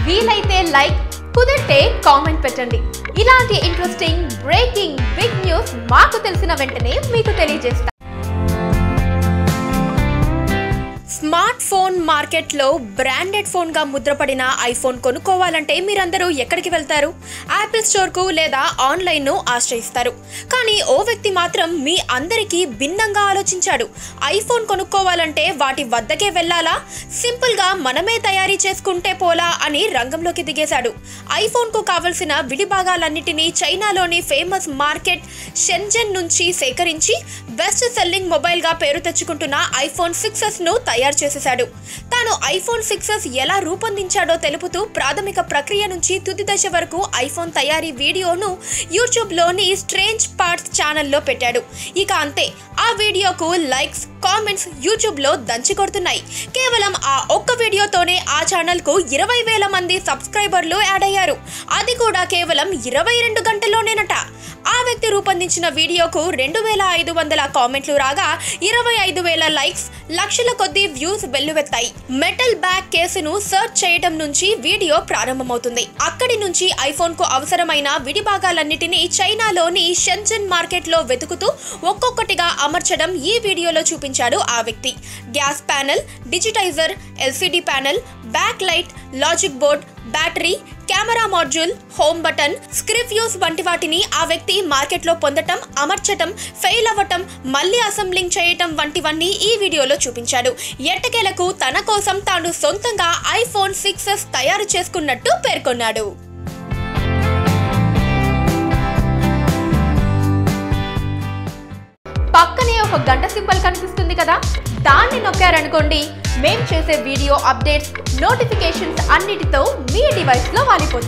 వీలైతే లైక్, కుదిరితే కామెంట్ పెట్టండి. ఇలాంటి ఇంట్రెస్టింగ్ బ్రేకింగ్ బిగ్ న్యూస్ మాకు తెలిసిన వెంటనే మీకు తెలియజేస్తాం. స్మార్ట్ ఫోన్ మార్కెట్లో బ్రాండెడ్ ఫోన్గా ముద్రపడిన ఐఫోన్ కొనుక్కోవాలంటే మీరందరూ ఎక్కడికి వెళ్తారు? యాపిల్ స్టోర్కు లేదా ఆన్లైన్ను ఆశ్రయిస్తారు. కానీ ఓ వ్యక్తి మాత్రం మీ అందరికీ భిన్నంగా ఆలోచించాడు. ఐఫోన్ కొనుక్కోవాలంటే వాటి వద్దకే వెళ్ళాలా, సింపుల్గా మనమే తయారీ చేసుకుంటే పోలా అని రంగంలోకి దిగేశాడు. ఐఫోన్కు కావలసిన విడిభాగాలన్నిటినీ చైనాలోని ఫేమస్ మార్కెట్ షెన్జెన్ నుంచి సేకరించి బెస్ట్ సెల్లింగ్ మొబైల్గా పేరు తెచ్చుకుంటున్న ఐఫోన్ 6s తయారు చేసేశాడు. తాను ఐఫోన్ 6s ఎలా రూపొందించాడో తెలుపుతూ ప్రాథమిక ప్రక్రియ నుంచి తుది దశ వరకు ఐఫోన్ తయారీ వీడియోను యూట్యూబ్లోని స్ట్రేంజ్ పార్ట్స్ ఛానల్లో పెట్టాడు. ఇక అంతే, ఆ వీడియోకు లైక్స్, కామెంట్స్ యూట్యూబ్లో దంచి కొడుతున్నాయి. కేవలం ఆ ఒక్క వీడియోతోనే ఆ ఛానల్కు 20,000 మంది సబ్స్క్రైబర్లు యాడ్ అయ్యారు. అది కూడా కేవలం 22 గంటల్లోనేనట. ఆ వ్యక్తి రూపొందించిన వీడియోకు 2,500 కామెంట్లు రాగా 25,000 లైక్స్, లక్షల కొద్ది వ్యూస్ వెల్లువెత్తాయి. మెటల్ బ్యాగ్ కేసును సర్చ్ చేయడం నుంచి వీడియో ప్రారంభమవుతుంది. అక్కడి నుంచి ఐఫోన్ కు అవసరమైన విడిభాగాలన్నిటినీ చైనాలోని షెన్జెన్ మార్కెట్ లో వెతుకుతూ ఒక్కొక్కటిగా అమర్చడం ఈ వీడియోలో చూపించాడు ఆ వ్యక్తి. Gas panel, digitiser, LCD panel, back light, logic board, battery, camera module, home button, scrip views వంటి వాటిని ఆ వ్యక్తి మార్కెట్లో పొందటం, అమర్చటం, ఫెయిల్ అవ్వటం, మళ్ళీ అసెంబ్లింగ్ చేయటం వంటివన్నీ ఈ వీడియోలో చూపించాడు. ఎట్టకేలకు తన కోసం తాను సొంతంగా ఐఫోన్ 6s తయారు చేసుకున్నట్టు పేర్కొన్నాడు. పక్కనే ఒక గంట సింబల్ కనిపిస్తుంది కదా, దాన్ని నొక్కారనుకోండి, మేం చేసే వీడియో అప్డేట్స్, నోటిఫికేషన్స్ అన్నిటితో మీ డివైస్లో వాలిపోతుంది.